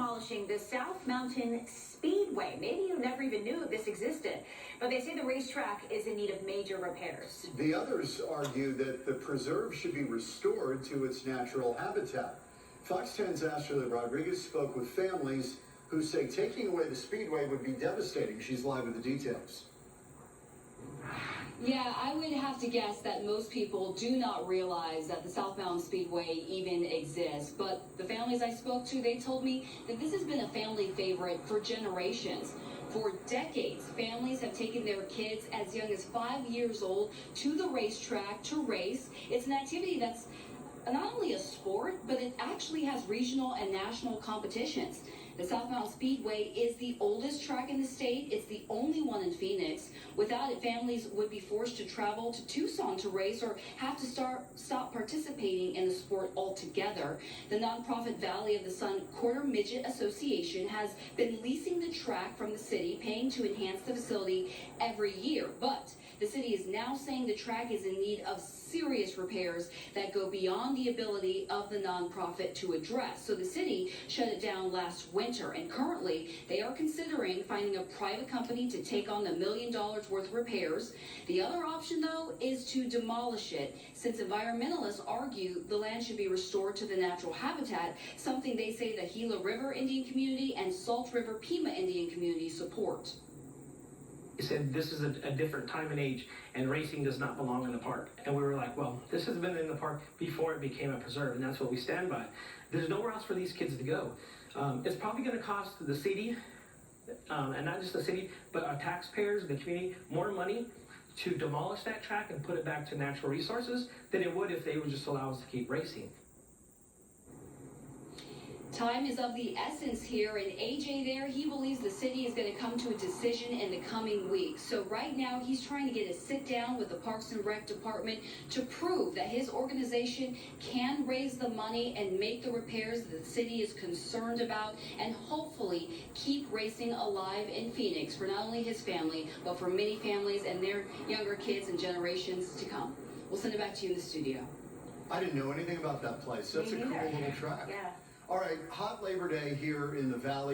demolishing the South Mountain Speedway. Maybe you never even knew this existed, but they say the racetrack is in need of major repairs. The others argue that the preserve should be restored to its natural habitat. Fox 10's Ashley Rodriguez spoke with families who say taking away the Speedway would be devastating. She's live with the details. Yeah, I would have to guess that most people do not realize that the South Mountain Speedway even exists. But the families I spoke to, they told me that this has been a family favorite for generations. For decades, families have taken their kids as young as 5 years old to the racetrack to race. It's an activity that's not only a sport, but it actually has regional and national competitions. The South Mountain Speedway is the oldest track in the state. It's the only one in Phoenix. Without it, families would be forced to travel to Tucson to race or have to stop participating in the sport altogether. The nonprofit Valley of the Sun Quarter Midget Association has been leasing the track from the city, paying to enhance the facility every year. But the city is now saying the track is in need of serious repairs that go beyond the ability of the nonprofit to address. So the city shut it down last winter, and currently they are considering finding a private company to take on the $1 million worth of repairs. The other option, though, is to demolish it, since environmentalists argue the land should be restored to the natural habitat, something they say the Gila River Indian community and Salt River Pima Indian community support. He said this is a different time and age, and racing does not belong in the park. And we were like, well, this has been in the park before it became a preserve, and that's what we stand by. There's nowhere else for these kids to go. It's probably going to cost the city, and not just the city, but our taxpayers, the community, more money to demolish that track and put it back to natural resources than it would if they would just allow us to keep racing. Time is of the essence here, and AJ there, he believes the city is going to come to a decision in the coming weeks. So right now, he's trying to get a sit down with the Parks and Rec department to prove that his organization can raise the money and make the repairs that the city is concerned about, and hopefully keep racing alive in Phoenix for not only his family, but for many families and their younger kids and generations to come. We'll send it back to you in the studio. I didn't know anything about that place. That's a cool little track. Yeah. All right, hot Labor Day here in the Valley.